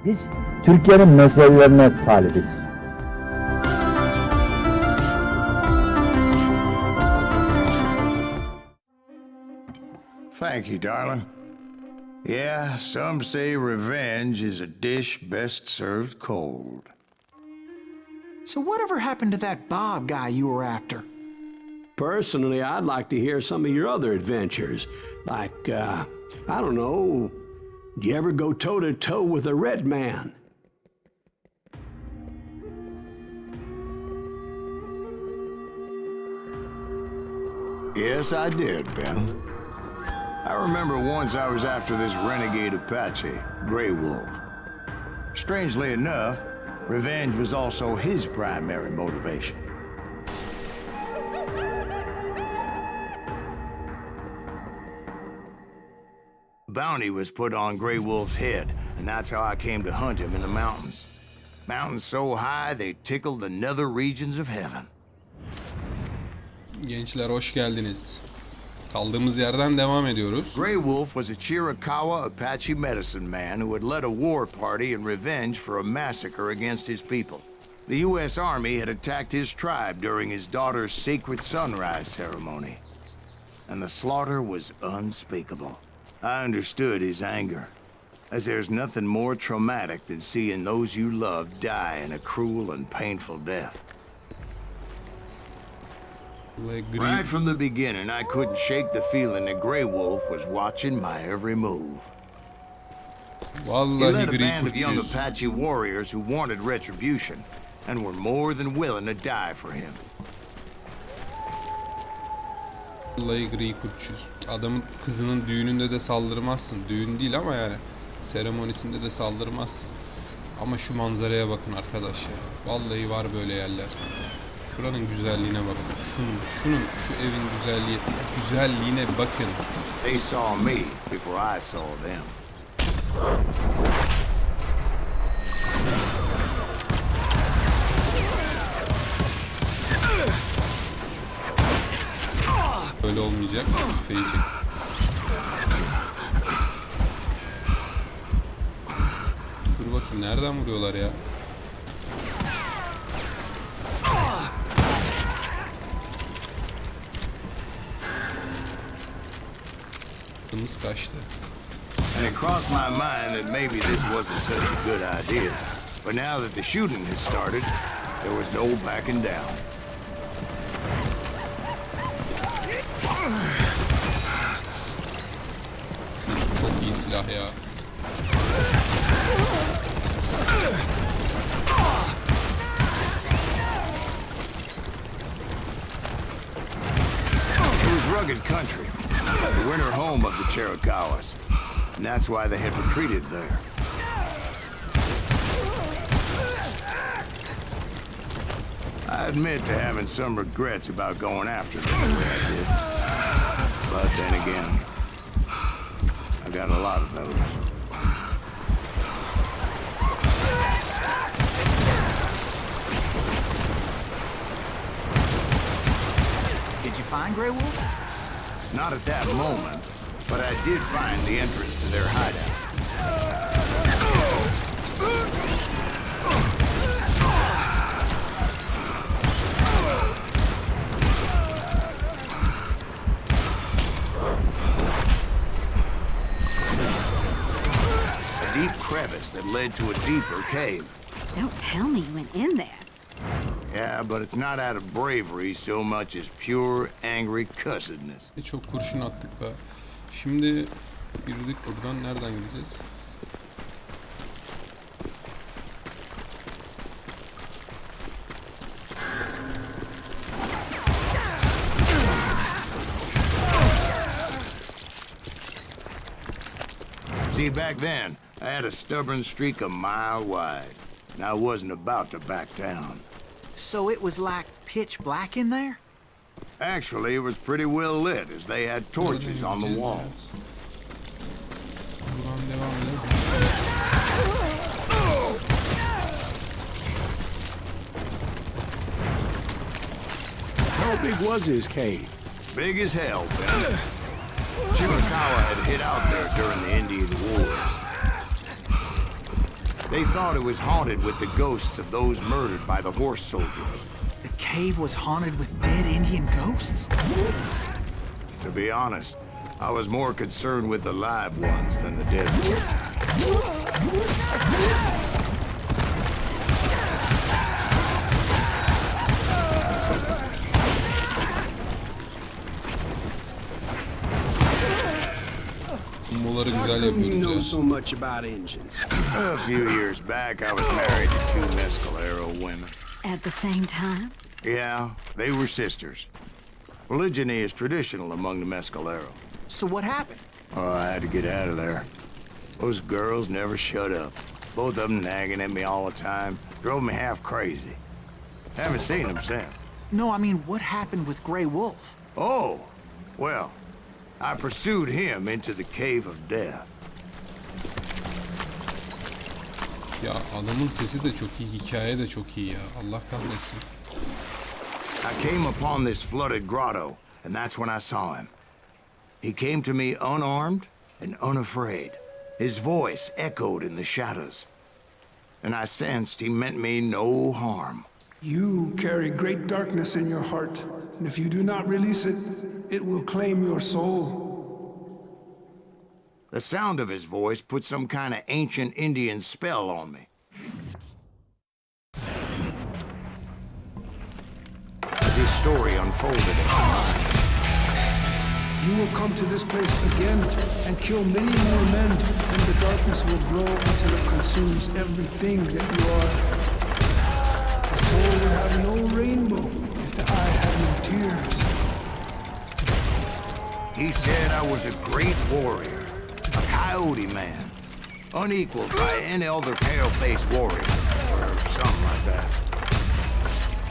Biz Türkiye'nin meselelerine talibiz. Thank you, darling. Yeah, some say revenge is a dish best served cold. So whatever happened to that Bob guy you were after? Personally, I'd like to hear some of your other adventures. Like, I don't know, do you ever go toe-to-toe with a red man? Yes, I did, Ben. I remember once I was after this renegade Apache, Grey Wolf. Strangely enough, revenge was also his primary motivation. Bounty was put on Grey Wolf's head, and that's how I came to hunt him in the mountains. Mountains so high they tickled the nether regions of heaven. Gençler hoş geldiniz. Kaldığımız yerden devam ediyoruz. Grey Wolf was a Chiricahua Apache medicine man who had led a war party in revenge for a massacre against his people. The U.S. Army had attacked his tribe during his daughter's sacred sunrise ceremony, and the slaughter was unspeakable. I understood his anger, as there's nothing more traumatic than seeing those you love die in a cruel and painful death. Right from the beginning, I couldn't shake the feeling that Grey Wolf was watching my every move. He led a band of young Apache warriors who wanted retribution and were more than willing to die for him. Vallahi gri kurtçuyuz. Adamın kızının düğününde de saldırmazsın. Düğün değil ama yani seremonisinde de saldırmazsın. Ama şu manzaraya bakın arkadaş ya. Vallahi var böyle yerler. Şuranın güzelliğine bakın. Şu evin güzelliğine bakın. They saw me before I saw them. Böyle olmayacak. Tüfeği çek. Dur bakayım nereden vuruyorlar ya? Kımız kaçtı. And it crossed my mind that maybe this wasn't such a good idea. But now that the shooting had started, there was no backing down. Çok iyi silah ya. It was rugged country, the winter home of the Chiricahuas, and that's why they had retreated there. I admit to having some regrets about going after them the way I did. But then again, I got a lot of those. Did you find Grey Wolf? Not at that moment, but I did find the entrance to their hideout. A deep crevice that led to a deeper cave. Don't tell me you went in there. Yeah, but it's not out of bravery so much as pure, angry cussedness. Çok kurşun attık be. Şimdi yürüdük buradan. Nereden gideceğiz? See, back then, I had a stubborn streak a mile wide, and I wasn't about to back down. So it was like pitch black in there? Actually, it was pretty well lit, as they had torches on the walls. Buradan devam edelim. How big was his cave? Big as hell, Ben. Chiricahua had hid out there during the Indian Wars. They thought it was haunted with the ghosts of those murdered by the horse soldiers. The cave was haunted with dead Indian ghosts? To be honest, I was more concerned with the live ones than the dead ones. Kumboları How güzel come you know yapıyoruz so much about engines? A few years back, I was married to two Mescalero women. At the same time? Yeah, they were sisters. Polygyny is traditional among the Mescalero. So what happened? Oh, I had to get out of there. Those girls never shut up. Both of them nagging at me all the time. Drove me half crazy. Haven't seen them since. No, I mean, what happened with Grey Wolf? Oh, well, I pursued him into the cave of death. Ya adamın sesi de çok iyi, hikaye de çok iyi ya. Allah kahretsin. I came upon this flooded grotto, and that's when I saw him. He came to me unarmed and unafraid. His voice echoed in the shadows, and I sensed he meant me no harm. You carry great darkness in your heart, and if you do not release it, it will claim your soul. The sound of his voice put some kind of ancient Indian spell on me. As his story unfolded in my mind, You will come to this place again and kill many more men, and the darkness will grow until it consumes everything that you are. The soul would have no rainbow if the eye had no tears. he said I was a great warrior, a coyote man, unequaled by any other pale-faced warrior, or something like that.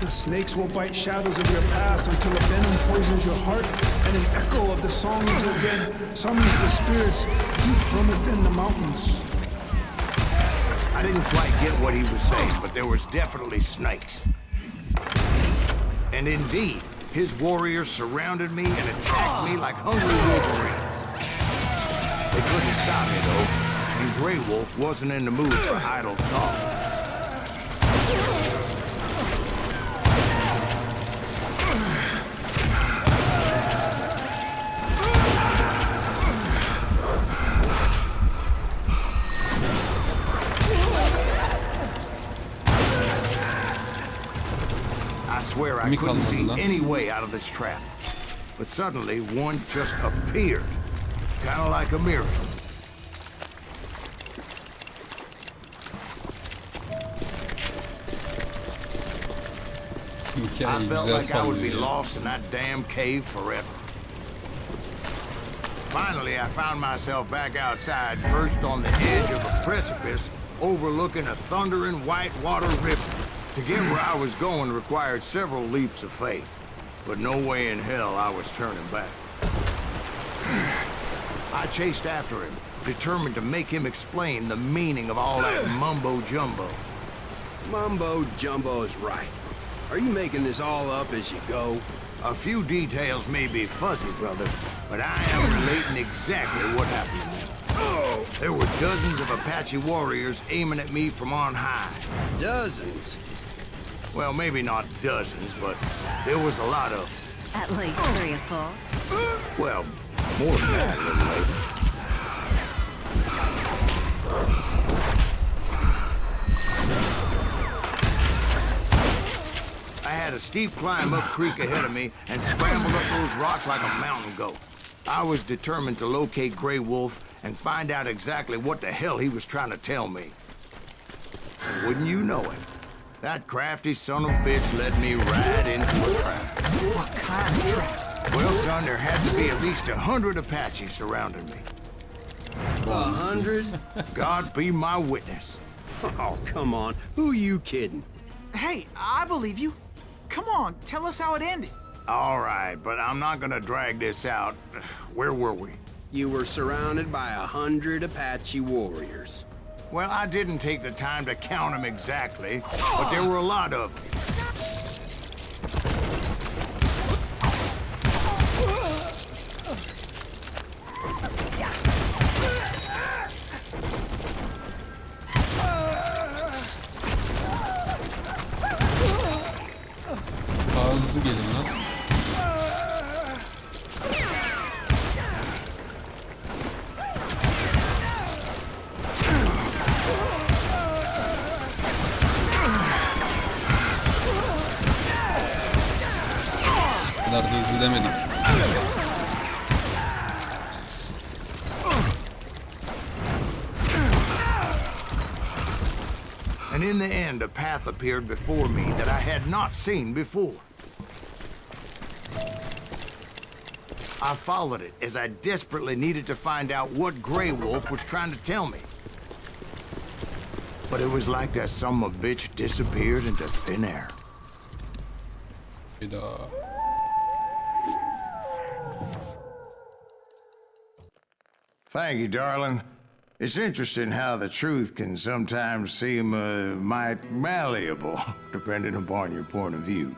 The snakes will bite shadows of your past until a venom poisons your heart, and an echo of the song of the dead summons the spirits deep from within the mountains. I didn't quite get what he was saying, but there was definitely snakes. And indeed, his warriors surrounded me and attacked me like hungry wolverines. They couldn't stop me, though, and Grey Wolf wasn't in the mood for idle talk. I swear I couldn't see any way out of this trap. But suddenly, one just appeared. Kind of like a miracle. I Hikayeyi felt güzel like I would be sallıyor ya. lost in that damn cave forever. Finally, I found myself back outside, perched on the edge of a precipice, overlooking a thundering whitewater river. To get where I was going required several leaps of faith, but no way in hell I was turning back. I chased after him, determined to make him explain the meaning of all that mumbo-jumbo. Mumbo Jumbo's right. Are you making this all up as you go? A few details may be fuzzy, brother, but I am relating exactly what happened to me. There were dozens of Apache warriors aiming at me from on high. Dozens. Well, maybe not dozens, but there was a lot of, At least 3 or 4. well, more than that a little later. I had a steep climb up creek ahead of me and scrambled up those rocks like a mountain goat. I was determined to locate Grey Wolf and find out exactly what the hell he was trying to tell me. And wouldn't you know it, that crafty son of a bitch led me right into a trap. What kind of trap? Well, son, there had to be at least 100 Apaches surrounding me. 100? God be my witness. Oh, come on. Who you kidding? Hey, I believe you. Come on, tell us how it ended. All right, but I'm not gonna drag this out. Where were we? You were surrounded by 100 Apache warriors. Well, I didn't take the time to count them exactly, but there were a lot of them. Hızlı gelin lan. Bu kadar da hızlı demedik. And in the end, a path appeared before me that I had not seen before. I followed it as I desperately needed to find out what Grey Wolf was trying to tell me. But it was like that son of a bitch disappeared into thin air. Bir daha. Thank you, darling. It's interesting how the truth can sometimes seem might malleable, depending upon your point of view.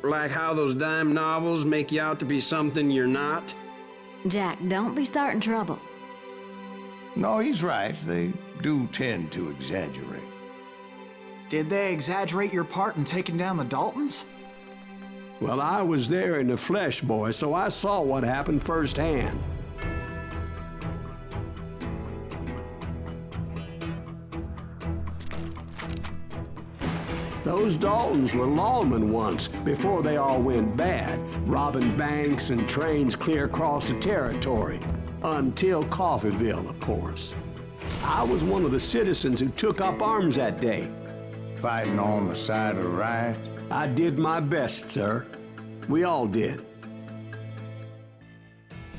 Like how those dime novels make you out to be something you're not? Jack, don't be starting trouble. No, he's right. They do tend to exaggerate. Did they exaggerate your part in taking down the Daltons? Well, I was there in the flesh, boy, so I saw what happened firsthand. Those Daltons were lawmen once, before they all went bad, robbing banks and trains clear across the territory. Until Coffeeville, of course. I was one of the citizens who took up arms that day. Fighting on the side of right? I did my best, sir. We all did.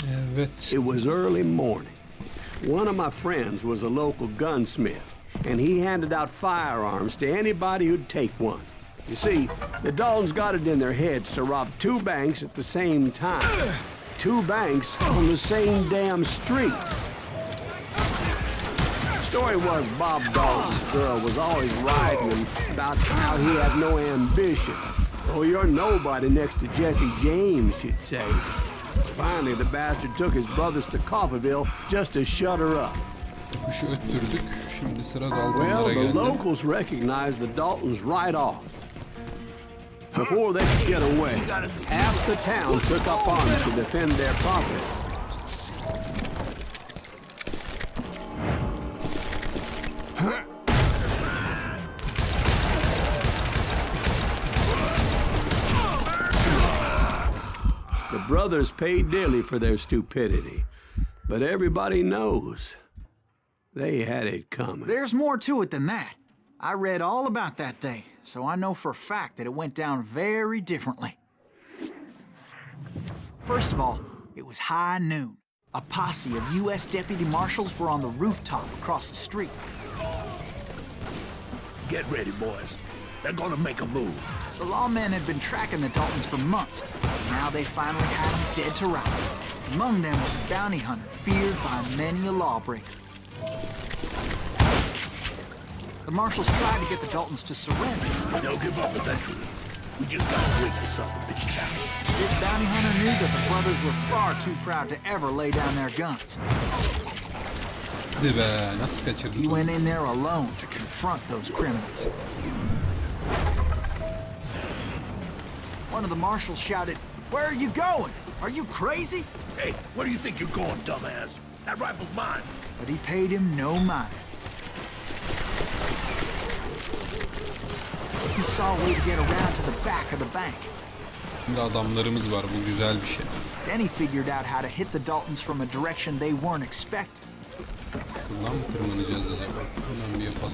Evet. It was early morning. One of my friends was a local gunsmith, and he handed out firearms to anybody who'd take one. You see, the Daltons got it in their heads to rob two banks at the same time. Two banks on the same damn street. Story was Bob Dalton's girl was always writing him about how he had no ambition. Oh, you're nobody next to Jesse James, she'd say. Finally, the bastard took his brothers to Coffeeville just to shut her up. Kuşu öttürdük. Şimdi sıra Well, Daltonlara the geldi. locals recognized the Daltons right off. Before they could get away, half the town took up arms to defend their property. The brothers paid dearly for their stupidity, but everybody knows they had it coming. There's more to it than that. I read all about that day, so I know for a fact that it went down very differently. First of all, it was high noon. A posse of U.S. deputy marshals were on the rooftop across the street. Get ready, boys. They're gonna make a move. The lawmen had been tracking the Daltons for months. Now they finally had them dead to rights. Among them was a bounty hunter feared by many a lawbreaker. The marshals tried to get the Daltons to surrender. They'll give up eventually. We just gotta wait this other bitch out. This bounty hunter knew that the brothers were far too proud to ever lay down their guns. Hadi be, nasıl kaçırdık He onu? went in there alone to confront those criminals. One of the marshals shouted, "Where are you going? Are you crazy?" Hey, where do you think you're going, dumbass? That rifle's mine. But he paid him no mind. He saw a way to get around to the back of the bank. Şimdi adamlarımız var, bu güzel bir şey. Then he figured out how to hit the Daltons from a direction they weren't expecting. Şuradan mı tırmanacağız acaba? Hemen bir yapalım.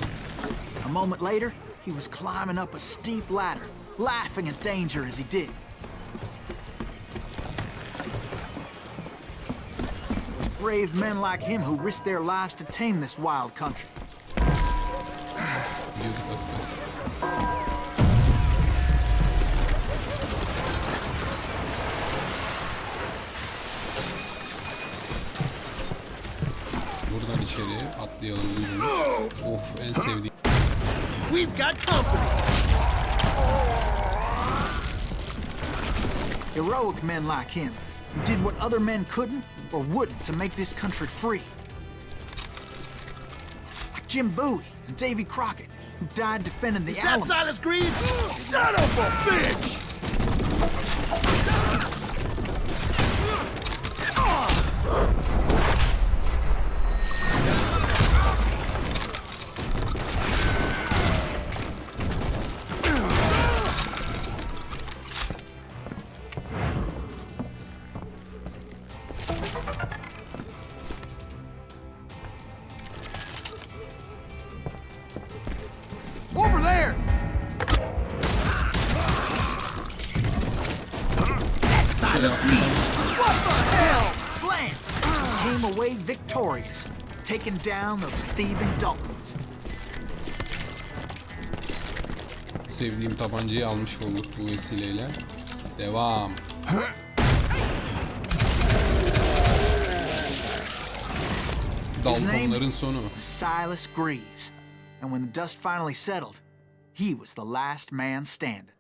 A moment later, he was climbing up a steep ladder, laughing at danger as he did. It was brave men like him who risked their lives to tame this wild country. Gidiyorduk az kalsın. Buradan içeriye atlayalım buyurun. Of, en sevdiğim. We've got company. Heroic men like him, who did what other men couldn't or wouldn't to make this country free. Like Jim Bowie and Davy Crockett, who died defending the Is that Alamo. Silas Greaves? Son of a bitch! şey yapmışlar. Blam! Came away victorious, taking down those thieving Daltons. Sevdiğim tabancayı almış olduk bu vesileyle. Devam. Daltonların sonu. Silas Greaves. And when the dust finally settled, he was the last man standing.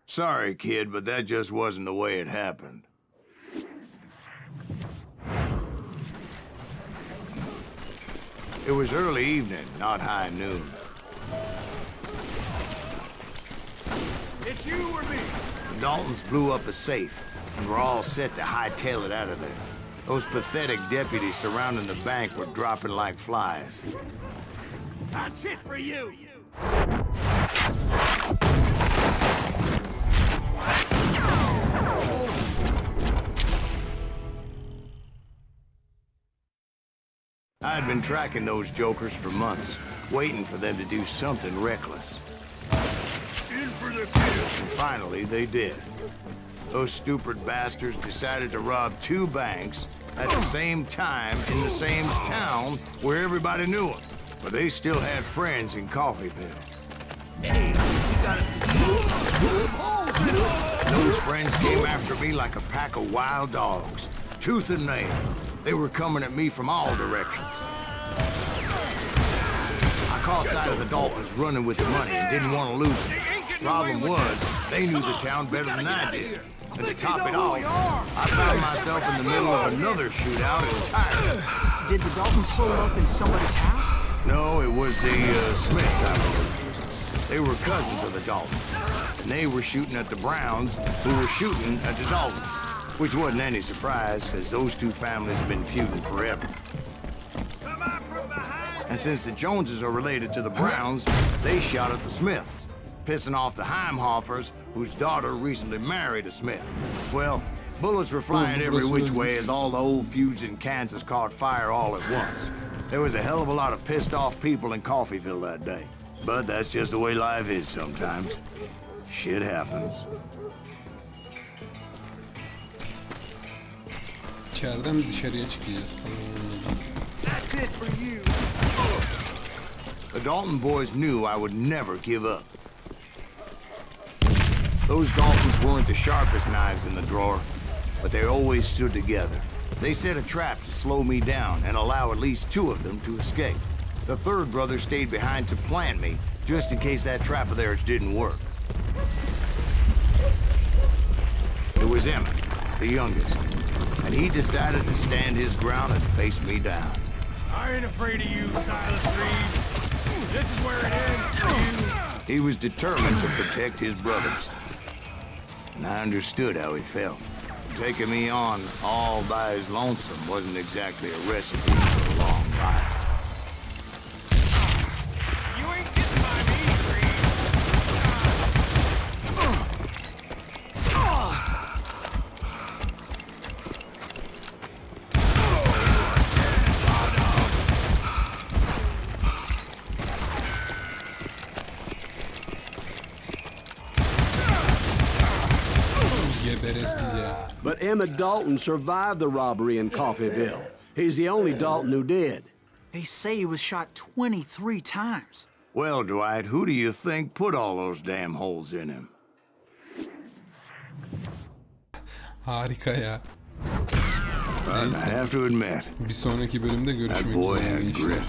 Sorry, kid, but that just wasn't the way it happened. It was early evening, not high noon. It's you or me? The Daltons blew up a safe, and were all set to hightail it out of there. Those pathetic deputies surrounding the bank were dropping like flies. That's it for you! I had been tracking those jokers for months, waiting for them to do something reckless. In for the kill! And finally, they did. Those stupid bastards decided to rob 2 banks at the same time in the same town where everybody knew them. But they still had friends in Coffeeville. Hey, you got us. Those friends came after me like a pack of wild dogs, tooth and nail. They were coming at me from all directions. I caught sight of the Daltons running with the money and didn't want to lose it. Problem was, they knew the town better than I did. And to top it off, I found myself in the middle of another shootout entirely. Did the Daltons hold up in somebody's house? No, it was the Smiths, I believe. They were cousins of the Daltons. And they were shooting at the Browns, who were shooting at the Daltons. Which wasn't any surprise, because those 2 families have been feuding forever. And since the Joneses are related to the Browns, they shot at the Smiths, pissing off the Heimhoffers, whose daughter recently married a Smith. Well, bullets were flying every which way as all the old feuds in Kansas caught fire all at once. There was a hell of a lot of pissed off people in Coffeeville that day. But that's just the way life is sometimes. Shit happens. İçeriden dışarıya çıkacağız. That's it for you! The Dalton boys knew I would never give up. Those Daltons weren't the sharpest knives in the drawer, but they always stood together. They set a trap to slow me down and allow at least 2 of them to escape. The 3rd brother stayed behind to plant me, just in case that trap of theirs didn't work. It was Emmett, the youngest, and he decided to stand his ground and face me down. I ain't afraid of you, Silas Greaves. This is where it ends for you. He was determined to protect his brothers, and I understood how he felt. Taking me on all by his lonesome wasn't exactly a recipe for a long life. You ain't getting by me, Greaves. But Emmett Dalton survived the robbery in Coffeeville. He's the only Dalton who did. They say he was shot 23 times. Well, Dwight, who do you think put all those damn holes in him? Harika ya. I have to admit, Bir sonraki bölümde that görüşmek boy üzere had gençler. grit.